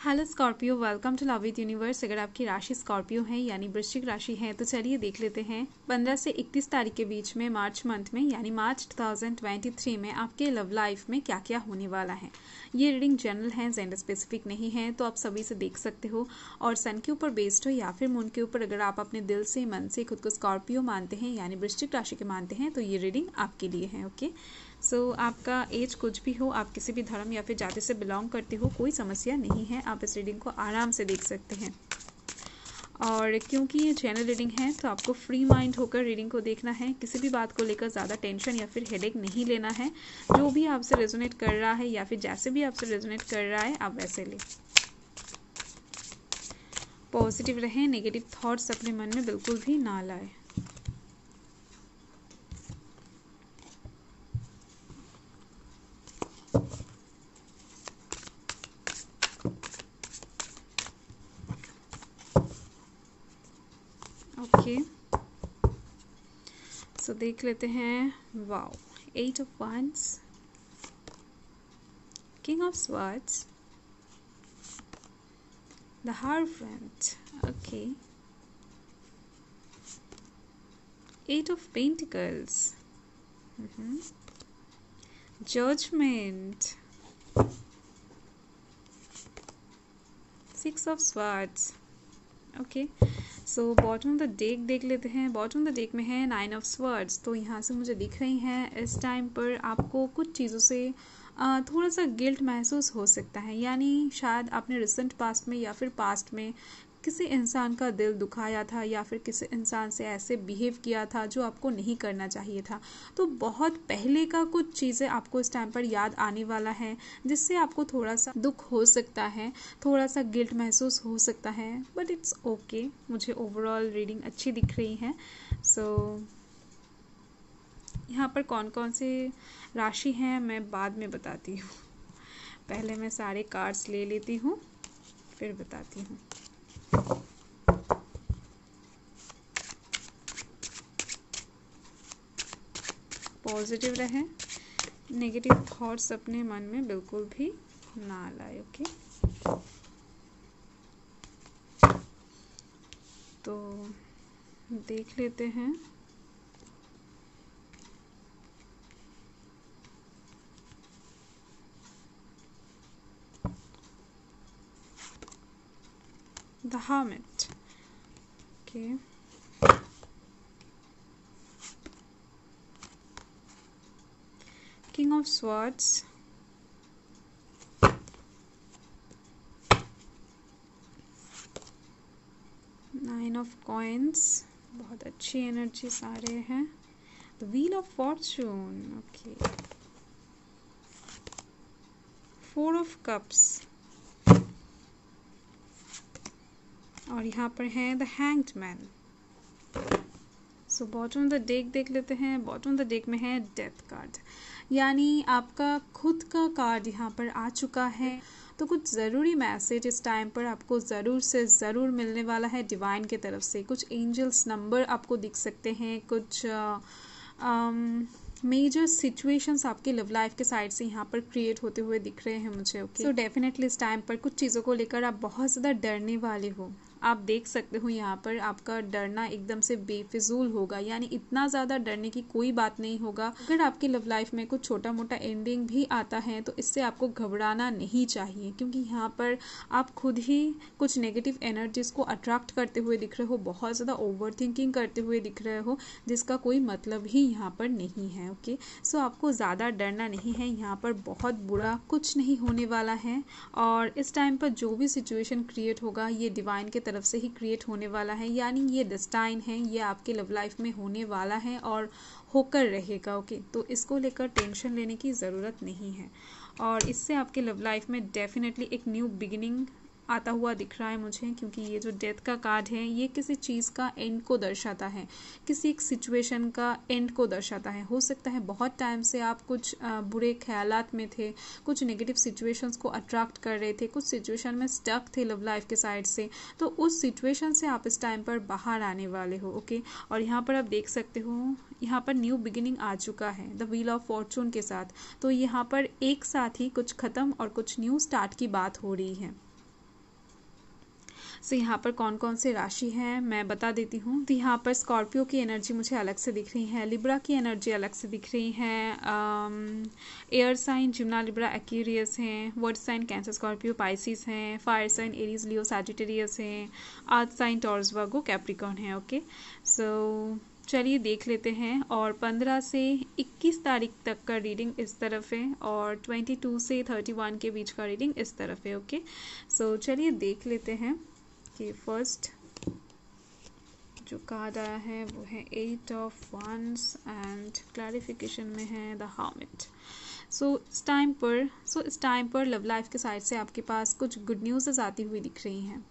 Hello Scorpio, welcome to love with universe. अगर आपकी राशि स्कॉर्पियो है यानी वृश्चिक राशि है तो चलिए देख लेते हैं 15 से 31 तारीख के बीच में मार्च मंथ में यानी मार्च 2023 में आपके लव लाइफ में क्या क्या होने वाला है। ये रीडिंग जनरल है, जेंडर स्पेसिफिक नहीं है, तो आप सभी से देख सकते हो और सन के ऊपर बेस्ड हो या फिर मून के ऊपर। अगर आप अपने दिल से मन से खुद को स्कॉर्पियो मानते हैं यानी वृश्चिक राशि के मानते हैं तो ये रीडिंग आपके लिए है। ओके, सो आपका एज कुछ भी हो, आप किसी भी धर्म या फिर जाति से बिलोंग करते हो, कोई समस्या नहीं है, आप इस रीडिंग को आराम से देख सकते हैं। और क्योंकि ये जनरल रीडिंग है तो आपको फ्री माइंड होकर रीडिंग को देखना है, किसी भी बात को लेकर ज़्यादा टेंशन या फिर हेडेक नहीं लेना है। जो भी आपसे रेजोनेट कर रहा है या फिर जैसे भी आपसे रेजोनेट कर रहा है आप वैसे ले। पॉजिटिव रहें, नेगेटिव थॉट्स अपने मन में बिल्कुल भी ना लाए। ओके, सो देख लेते हैं। Wow, 8 of Wands, King of Swords, the Hierophant, okay, 8 of Pentacles, Judgment, 6 of Swords, okay. So bottom of the deck देख लेते हैं। बॉटम ऑफ द डेक में है 9 ऑफ स्वर्ड्स। तो यहाँ से मुझे दिख रही हैं इस टाइम पर आपको कुछ चीज़ों से थोड़ा सा गिल्ट महसूस हो सकता है, यानी शायद आपने रिसेंट पास्ट में या फिर पास्ट में किसी इंसान का दिल दुखाया था या फिर किसी इंसान से ऐसे बिहेव किया था जो आपको नहीं करना चाहिए था। तो बहुत पहले का कुछ चीज़ें आपको इस टाइम पर याद आने वाला है, जिससे आपको थोड़ा सा दुख हो सकता है, थोड़ा सा गिल्ट महसूस हो सकता है, बट इट्स ओके। मुझे ओवरऑल रीडिंग अच्छी दिख रही है। सो यहाँ पर कौन कौन से राशि हैं मैं बाद में बताती हूँ। पहले मैं सारे कार्ड्स ले लेती हूँ फिर बताती हूँ। पॉजिटिव रहे, नेगेटिव थॉट्स अपने मन में बिल्कुल भी ना लाए। ओके, तो देख लेते हैं। The Hermit, okay, King of Swords, Nine of Coins, बहुत अच्छी एनर्जी सारे हैं। The Wheel of Fortune, okay, Four of Cups, और यहाँ पर है the hanged man. So bottom of the deck देख लेते हैं। बॉटम ऑफ द डेक में है डेथ कार्ड, यानी आपका खुद का कार्ड यहाँ पर आ चुका है। तो कुछ ज़रूरी मैसेज इस टाइम पर आपको ज़रूर से ज़रूर मिलने वाला है डिवाइन की तरफ से। कुछ एंजल्स नंबर आपको दिख सकते हैं, कुछ मेजर सिचुएशंस आपके लव लाइफ के साइड से यहाँ पर क्रिएट होते हुए दिख रहे हैं मुझे। ओके, सो डेफिनेटली इस टाइम पर कुछ चीज़ों को लेकर आप बहुत ज़्यादा डरने वाले हो। आप देख सकते हो यहाँ पर आपका डरना एकदम से बेफिजूल होगा, यानी इतना ज़्यादा डरने की कोई बात नहीं होगा। अगर आपकी लव लाइफ में कुछ छोटा मोटा एंडिंग भी आता है तो इससे आपको घबराना नहीं चाहिए, क्योंकि यहाँ पर आप खुद ही कुछ नेगेटिव एनर्जीज को अट्रैक्ट करते हुए दिख रहे हो, बहुत ज़्यादा ओवर थिंकिंग करते हुए दिख रहे हो, जिसका कोई मतलब ही यहाँ पर नहीं है। ओके, सो आपको ज़्यादा डरना नहीं है, यहाँ पर बहुत बुरा कुछ नहीं होने वाला है। और इस टाइम पर जो भी सिचुएशन क्रिएट होगा ये डिवाइन के तरफ से ही क्रिएट होने वाला है, यानी ये डेस्टाइन है, ये आपके लव लाइफ में होने वाला है और होकर रहेगा। ओके, तो इसको लेकर टेंशन लेने की ज़रूरत नहीं है और इससे आपके लव लाइफ में डेफिनेटली एक न्यू बिगिनिंग आता हुआ दिख रहा है मुझे, क्योंकि ये जो डेथ का कार्ड है ये किसी चीज़ का एंड को दर्शाता है, किसी एक सिचुएशन का एंड को दर्शाता है। हो सकता है बहुत टाइम से आप कुछ बुरे ख्यालात में थे, कुछ नेगेटिव सिचुएशंस को अट्रैक्ट कर रहे थे, कुछ सिचुएशन में स्टक थे लव लाइफ के साइड से, तो उस सिचुएशन से आप इस टाइम पर बाहर आने वाले हो। ओके, और यहाँ पर आप देख सकते हो यहाँ पर न्यू बिगिनिंग आ चुका है द व्हील ऑफ फॉर्चून के साथ। तो यहाँ पर एक साथ ही कुछ ख़त्म और कुछ न्यू स्टार्ट की बात हो रही है। सो यहाँ पर कौन कौन से राशि हैं मैं बता देती हूँ। तो यहाँ पर स्कॉर्पियो की एनर्जी मुझे अलग से दिख रही है, लिब्रा की एनर्जी अलग से दिख रही है, air sign Gemini Libra Aquarius हैं, water sign Cancer Scorpio Pisces हैं, fire sign Aries Leo Sagittarius हैं, earth sign Taurus Virgo Capricorn है। ओके, सो चलिए देख लेते हैं। और 15 से 21 तारीख तक का रीडिंग इस तरफ है और 22 से 31 के बीच का रीडिंग इस तरफ है। ओके, सो चलिए देख लेते हैं कि फर्स्ट जो कार्ड आया है वो है 8 ऑफ wands एंड क्लैरिफिकेशन में है द हर्मिट। सो इस टाइम पर लव लाइफ के साइड से आपके पास कुछ गुड न्यूज़ आती हुई दिख रही हैं।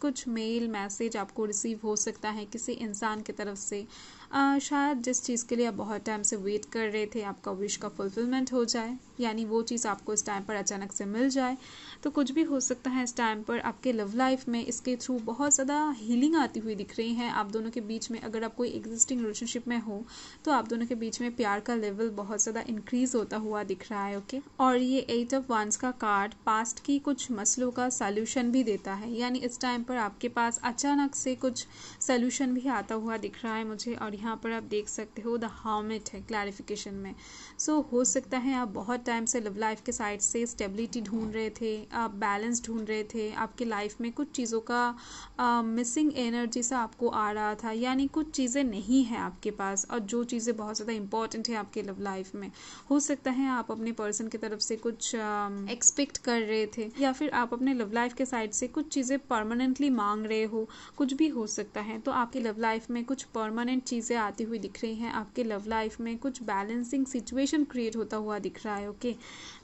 कुछ मेल मैसेज आपको रिसीव हो सकता है किसी इंसान की तरफ से। शायद जिस चीज़ के लिए आप बहुत टाइम से वेट कर रहे थे आपका विश का फुलफिलमेंट हो जाए, यानी वो चीज़ आपको इस टाइम पर अचानक से मिल जाए। तो कुछ भी हो सकता है इस टाइम पर आपके लव लाइफ में। इसके थ्रू बहुत ज़्यादा हीलिंग आती हुई दिख रही है आप दोनों के बीच में। अगर आप कोई एग्जिस्टिंग रिलेशनशिप में हो तो आप दोनों के बीच में प्यार का लेवल बहुत ज़्यादा इंक्रीज होता हुआ दिख रहा है। ओके, और ये 8 ऑफ wands का कार्ड पास्ट की कुछ मसलों का सॉल्यूशन भी देता है, यानी इस टाइम पर आपके पास अचानक से कुछ सॉल्यूशन भी आता हुआ दिख रहा है मुझे। और यहाँ पर आप देख सकते हो द हर्मिट है क्लैरिफिकेशन में। सो हो सकता है आप बहुत टाइम से लव लाइफ के साइड से स्टेबिलिटी ढूंढ रहे थे, आप बैलेंस ढूंढ रहे थे, आपके लाइफ में कुछ चीज़ों का मिसिंग एनर्जी सा आपको आ रहा था, यानी कुछ चीज़ें नहीं हैं आपके पास और जो चीज़ें बहुत ज़्यादा इंपॉर्टेंट है आपके लव लाइफ में। हो सकता है आप अपने पर्सन की तरफ से कुछ एक्सपेक्ट कर रहे थे, या फिर आप अपने लव लाइफ के साइड से कुछ चीज़ें परमानेंटली मांग रहे हो, कुछ भी हो सकता है। तो आपकी लव लाइफ में कुछ परमानेंट चीज़ें आती हुई दिख रही हैं, आपके लव लाइफ में कुछ बैलेंसिंग सिचुएशन क्रिएट होता हुआ दिख रहा है। ओके,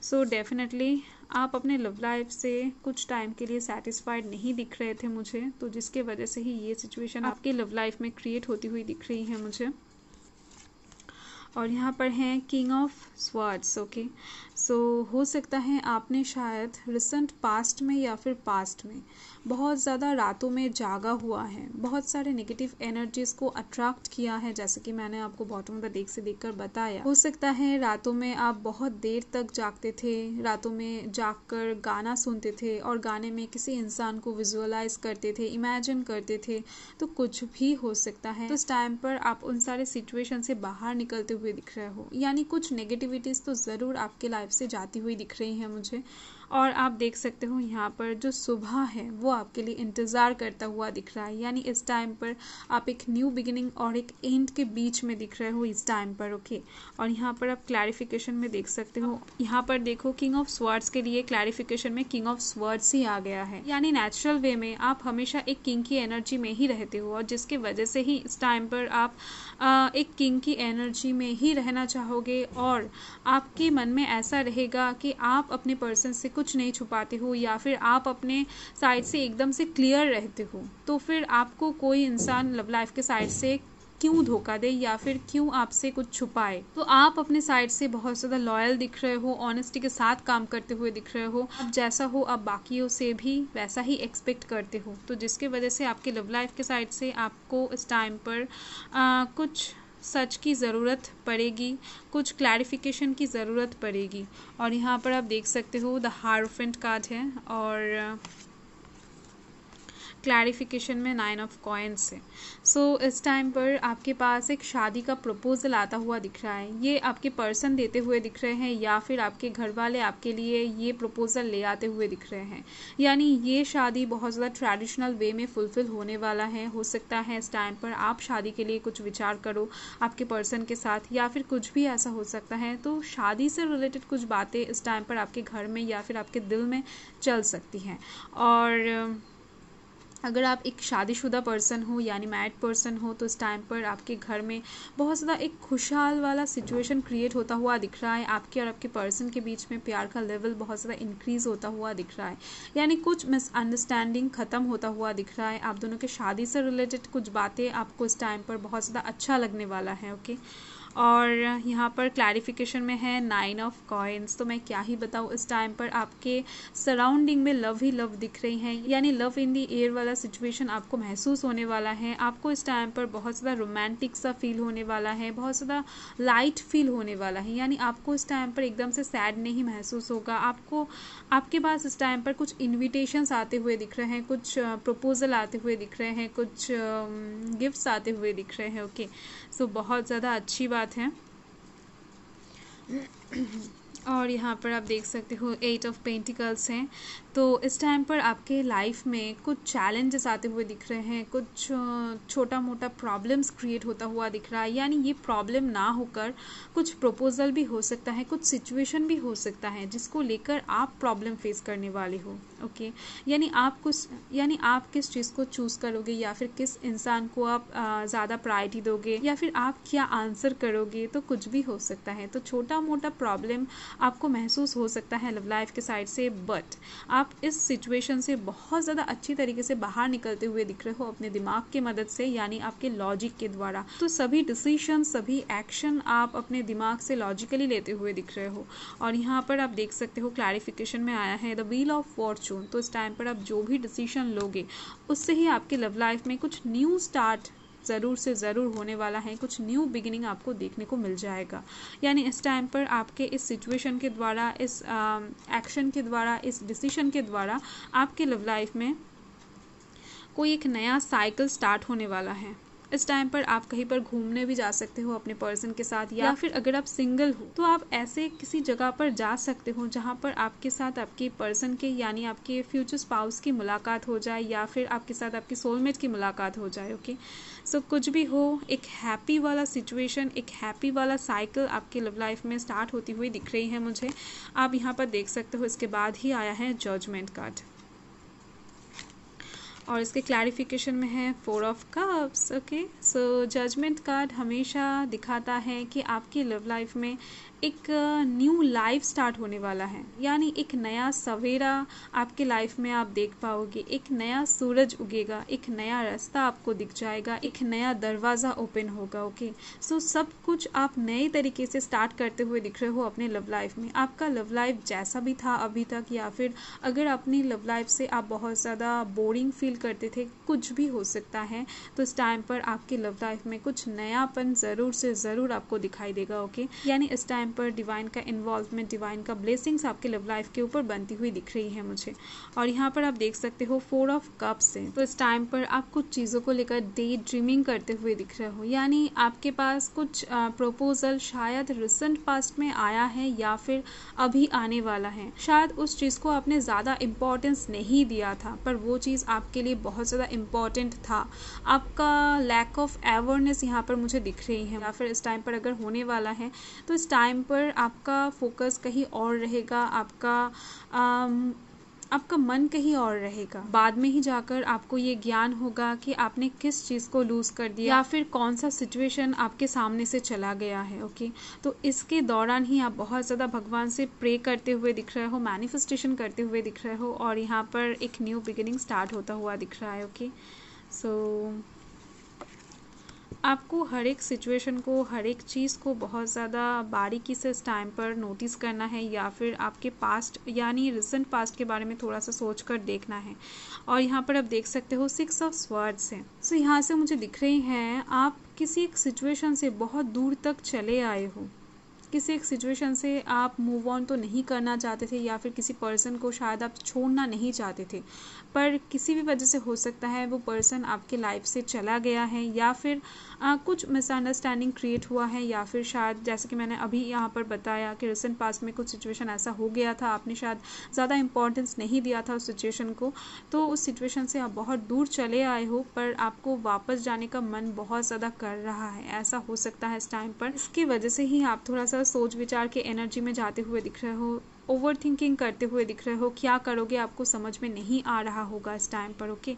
सो डेफिनेटली आप अपने लव लाइफ से कुछ टाइम के लिए सेटिस्फाइड नहीं दिख रहे थे मुझे, तो जिसके वजह से ही ये सिचुएशन आपके लव लाइफ में क्रिएट होती हुई दिख रही है मुझे। और यहाँ पर हैं किंग ऑफ स्वॉर्ड्स। ओके, सो हो सकता है आपने शायद रिसेंट पास्ट में या फिर पास्ट में बहुत ज़्यादा रातों में जागा हुआ है, बहुत सारे नेगेटिव एनर्जीज़ को अट्रैक्ट किया है, जैसे कि मैंने आपको बॉटम ऑफ द डेक से देखकर बताया। हो सकता है रातों में आप बहुत देर तक जागते थे, रातों में जागकर गाना सुनते थे और गाने में किसी इंसान को विजुअलाइज करते थे, इमेजिन करते थे। तो कुछ भी हो सकता है। तो इस टाइम पर आप उन सारे सिचुएशन से बाहर निकलते हुए दिख रहे हो, यानी कुछ नेगेटिविटीज़ तो ज़रूर आपके लाइफ से जाती हुई दिख रही है मुझे। और आप देख सकते हो यहाँ पर जो सुबह है वो आपके लिए इंतज़ार करता हुआ दिख रहा है, यानी इस टाइम पर आप एक न्यू बिगिनिंग और एक एंड के बीच में दिख रहे हो इस टाइम पर। ओके, और यहाँ पर आप क्लैरिफिकेशन में देख सकते हो, यहाँ पर देखो किंग ऑफ स्वॉर्ड्स के लिए क्लैरिफिकेशन में किंग ऑफ स्वॉर्ड्स ही आ गया है, यानी नेचुरल वे में आप हमेशा एक किंग की एनर्जी में ही रहते हो और जिसकी वजह से ही इस टाइम पर आप एक किंग की एनर्जी में ही रहना चाहोगे और आपके मन में ऐसा रहेगा कि आप अपने पर्सन से कुछ नहीं छुपाते हो या फिर आप अपने साइड से एकदम से क्लियर रहते हो। तो फिर आपको कोई इंसान लव लाइफ के साइड से क्यों धोखा दे या फिर क्यों आपसे कुछ छुपाए। तो आप अपने साइड से बहुत ज़्यादा लॉयल दिख रहे हो, ऑनेस्टी के साथ काम करते हुए दिख रहे हो। आप जैसा हो आप बाकियों से भी वैसा ही एक्सपेक्ट करते हो, तो जिसके वजह से आपके लव लाइफ के साइड से आपको इस टाइम पर कुछ सच की ज़रूरत पड़ेगी, कुछ क्लैरिफिकेशन की ज़रूरत पड़ेगी। और यहाँ पर आप देख सकते हो द हायरोफेंट कार्ड है और क्लैरिफिकेशन में 9 ऑफ कॉइन्स है। सो इस टाइम पर आपके पास एक शादी का प्रपोजल आता हुआ दिख रहा है, ये आपके पर्सन देते हुए दिख रहे हैं या फिर आपके घर वाले आपके लिए ये प्रपोजल ले आते हुए दिख रहे हैं, यानी ये शादी बहुत ज़्यादा ट्रेडिशनल वे में फुलफिल होने वाला है। हो सकता है इस टाइम पर आप शादी के लिए कुछ विचार करो आपके पर्सन के साथ या फिर कुछ भी ऐसा हो सकता है। तो शादी से रिलेटेड कुछ बातें इस टाइम पर आपके घर में या फिर आपके दिल में चल सकती हैं। और अगर आप एक शादीशुदा पर्सन हो यानी मैरिड पर्सन हो तो इस टाइम पर आपके घर में बहुत ज़्यादा एक खुशहाल वाला सिचुएशन क्रिएट होता हुआ दिख रहा है। आपके और आपके पर्सन के बीच में प्यार का लेवल बहुत ज़्यादा इंक्रीज़ होता हुआ दिख रहा है, यानी कुछ मिसअंडरस्टैंडिंग ख़त्म होता हुआ दिख रहा है। आप दोनों के शादी से रिलेटेड कुछ बातें आपको इस टाइम पर बहुत ज़्यादा अच्छा लगने वाला है। ओके, और यहाँ पर क्लैरिफिकेशन में है 9 ऑफ कॉइन्स। तो मैं क्या ही बताऊँ, इस टाइम पर आपके सराउंडिंग में लव ही लव दिख रही हैं, यानी लव इन दी एयर वाला सिचुएशन आपको महसूस होने वाला है। आपको इस टाइम पर बहुत ज़्यादा रोमांटिक सा फील होने वाला है, बहुत ज़्यादा लाइट फील होने वाला है, यानी आपको इस टाइम पर एकदम से सैड नहीं महसूस होगा। आपको आपके पास इस टाइम पर कुछ इन्विटेशंस आते हुए दिख रहे हैं, कुछ प्रपोजल आते हुए दिख रहे हैं, कुछ गिफ्ट्स आते हुए दिख रहे हैं। ओके, सो बहुत ज़्यादा अच्छी बात है। और यहाँ पर आप देख सकते हो 8 ऑफ पेंटिकल्स हैं। तो इस टाइम पर आपके लाइफ में कुछ चैलेंजेस आते हुए दिख रहे हैं, कुछ छोटा मोटा प्रॉब्लम्स क्रिएट होता हुआ दिख रहा है, यानी ये प्रॉब्लम ना होकर कुछ प्रपोजल भी हो सकता है, कुछ सिचुएशन भी हो सकता है जिसको लेकर आप प्रॉब्लम फेस करने वाले हो। ओके, यानी आप किस चीज़ को चूज़ करोगे, या फिर किस इंसान को आप ज़्यादा प्रायोरिटी दोगे, या फिर आप क्या आंसर करोगे, तो कुछ भी हो सकता है। तो छोटा मोटा प्रॉब्लम आपको महसूस हो सकता है लव लाइफ के साइड से, बट आप इस सिचुएशन से बहुत ज़्यादा अच्छी तरीके से बाहर निकलते हुए दिख रहे हो अपने दिमाग की मदद से, यानी आपके लॉजिक के द्वारा। तो सभी डिसीजन, सभी एक्शन आप अपने दिमाग से लॉजिकली लेते हुए दिख रहे हो। और यहाँ पर आप देख सकते हो क्लैरिफिकेशन में आया है द व्हील ऑफ फॉर्चून। तो इस टाइम पर आप जो भी डिसीजन लोगे उससे ही आपके लव लाइफ में कुछ न्यू स्टार्ट ज़रूर से ज़रूर होने वाला है, कुछ न्यू बिगिनिंग आपको देखने को मिल जाएगा। यानी इस टाइम पर आपके इस सिचुएशन के द्वारा, इस एक्शन के द्वारा, इस डिसीजन के द्वारा आपके लव लाइफ में कोई एक नया साइकिल स्टार्ट होने वाला है। इस टाइम पर आप कहीं पर घूमने भी जा सकते हो अपने पर्सन के साथ, या फिर अगर आप सिंगल हो तो आप ऐसे किसी जगह पर जा सकते हो जहां पर आपके साथ आपके पर्सन के, यानी आपके फ्यूचर स्पाउस की मुलाकात हो जाए, या फिर आपके साथ आपकी सोलमेट की मुलाकात हो जाए। ओके, सो कुछ भी हो, एक हैप्पी वाला सिचुएशन, एक हैप्पी वाला साइकिल आपके लव लाइफ में स्टार्ट होती हुई दिख रही है मुझे। आप यहाँ पर देख सकते हो इसके बाद ही आया है जजमेंट कार्ड, और इसके क्लैरिफिकेशन में है 4 of cups. Okay, so judgement card हमेशा दिखाता है कि आपकी लव लाइफ में एक न्यू लाइफ स्टार्ट होने वाला है, यानी एक नया सवेरा आपके लाइफ में आप देख पाओगे, एक नया सूरज उगेगा, एक नया रास्ता आपको दिख जाएगा, एक नया दरवाज़ा ओपन होगा। ओके, सो सब कुछ आप नए तरीके से स्टार्ट करते हुए दिख रहे हो अपने लव लाइफ में। आपका लव लाइफ जैसा भी था अभी तक, या फिर अगर अपनी लव लाइफ से आप बहुत ज़्यादा बोरिंग फील करते थे, कुछ भी हो सकता है। तो इस टाइम पर आपकी लव लाइफ में कुछ नयापन ज़रूर से ज़रूर आपको दिखाई देगा। ओके, यानी इस टाइम पर डिवाइन का इन्वॉल्वमेंट, डिवाइन का ब्लेसिंग्स आपके लव लाइफ के ऊपर बनती हुई दिख रही है मुझे। और यहाँ पर आप देख सकते हो 4 ऑफ कप्स है। तो इस टाइम पर आप कुछ चीज़ों को लेकर डे ड्रीमिंग करते हुए दिख रहे हो, यानी आपके पास कुछ प्रपोजल शायद रिसेंट पास्ट में आया है, या फिर अभी आने वाला है। शायद उस चीज़ को आपने ज़्यादा इम्पोर्टेंस नहीं दिया था, पर वो चीज़ आपके लिए बहुत ज़्यादा इम्पोर्टेंट था। आपका लैक ऑफ अवेयरनेस यहाँ पर मुझे दिख रही है, या फिर इस टाइम पर अगर होने वाला है तो इस टाइम पर आपका फोकस कहीं और रहेगा, आपका मन कहीं और रहेगा। बाद में ही जाकर आपको ये ज्ञान होगा कि आपने किस चीज़ को लूज़ कर दिया, या फिर कौन सा सिचुएशन आपके सामने से चला गया है। ओके, तो इसके दौरान ही आप बहुत ज़्यादा भगवान से प्रे करते हुए दिख रहे हो, मैनिफेस्टेशन करते हुए दिख रहे हो, और यहाँ पर एक न्यू बिगिनिंग स्टार्ट होता हुआ दिख रहा है। ओके, सो आपको हर एक सिचुएशन को, हर एक चीज़ को बहुत ज़्यादा बारीकी से इस टाइम पर नोटिस करना है, या फिर आपके पास्ट यानी रिसेंट पास्ट के बारे में थोड़ा सा सोच कर देखना है। और यहाँ पर आप देख सकते हो 6 ऑफ स्वर्ड्स हैं। सो यहाँ से मुझे दिख रही हैं आप किसी एक सिचुएशन से बहुत दूर तक चले आए हो, किसी एक सिचुएशन से आप मूव ऑन तो नहीं करना चाहते थे, या फिर किसी पर्सन को शायद आप छोड़ना नहीं चाहते थे, पर किसी भी वजह से हो सकता है वो पर्सन आपके लाइफ से चला गया है, या फिर कुछ मिसअंडरस्टैंडिंग क्रिएट हुआ है, या फिर शायद जैसे कि मैंने अभी यहाँ पर बताया कि रिसेंट पास्ट में कुछ सिचुएशन ऐसा हो गया था, आपने शायद ज़्यादा इंपॉर्टेंस नहीं दिया था उस सिचुएशन को, तो उस सिचुएशन से आप बहुत दूर चले आए हो, पर आपको वापस जाने का मन बहुत ज़्यादा कर रहा है। ऐसा हो सकता है इस टाइम पर, इसकी वजह से ही आप थोड़ा सा सोच विचार के एनर्जी में जाते हुए दिख रहे हो, ओवर थिंकिंग करते हुए दिख रहे हो, क्या करोगे आपको समझ में नहीं आ रहा होगा इस टाइम पर। ओके,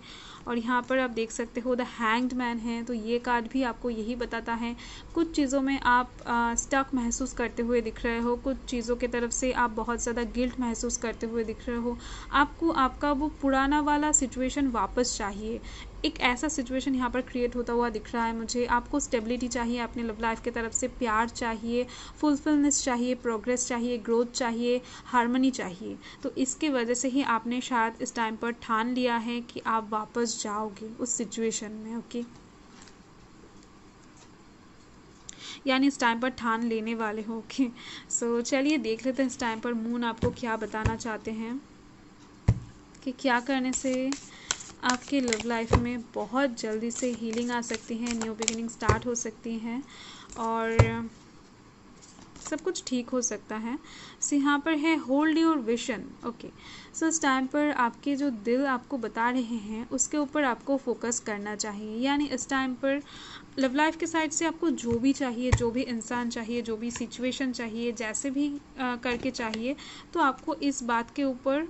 और यहाँ पर आप देख सकते हो द हैंग्ड मैन है, तो ये कार्ड भी आपको यही बताता है कुछ चीज़ों में आप स्टक महसूस करते हुए दिख रहे हो, कुछ चीज़ों की तरफ से आप बहुत ज़्यादा गिल्ट महसूस करते हुए दिख रहे हो, आपको आपका वो पुराना वाला सिचुएशन वापस चाहिए, एक ऐसा सिचुएशन यहाँ पर क्रिएट होता हुआ दिख रहा है मुझे। आपको स्टेबिलिटी चाहिए अपने लव लाइफ की तरफ से, प्यार चाहिए, फुलफिलनेस चाहिए, प्रोग्रेस चाहिए, ग्रोथ चाहिए, हार्मनी चाहिए। तो इसकी वजह से ही आपने शायद इस टाइम पर ठान लिया है कि आप वापस जाओगे उस सिचुएशन में। ओके, यानी इस टाइम पर ठान लेने वाले हो। ओके, सो चलिए देख लेते हैं इस टाइम पर मून आपको क्या बताना चाहते हैं कि क्या करने से आपके लव लाइफ में बहुत जल्दी से हीलिंग आ सकती है, न्यू बिगिनिंग स्टार्ट हो सकती हैं और सब कुछ ठीक हो सकता है। सो यहाँ पर है होल्ड योर विजन। ओके, सो इस टाइम पर आपके जो दिल आपको बता रहे हैं उसके ऊपर आपको फोकस करना चाहिए। यानी इस टाइम पर लव लाइफ के साइड से आपको जो भी चाहिए, जो भी इंसान चाहिए, जो भी सिचुएशन चाहिए, जैसे भी करके चाहिए, तो आपको इस बात के ऊपर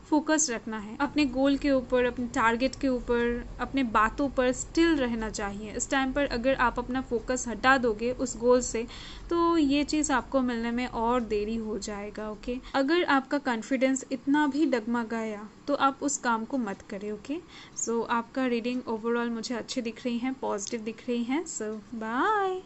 फोकस रखना है, अपने गोल के ऊपर, अपने टारगेट के ऊपर, अपने बातों पर स्टिल रहना चाहिए। इस टाइम पर अगर आप अपना फोकस हटा दोगे उस गोल से तो ये चीज़ आपको मिलने में और देरी हो जाएगा। ओके, अगर आपका कॉन्फिडेंस इतना भी डगमगाया तो आप उस काम को मत करें। ओके, सो आपका रीडिंग ओवरऑल मुझे अच्छी दिख रही है, पॉजिटिव दिख रही है। सो बाय।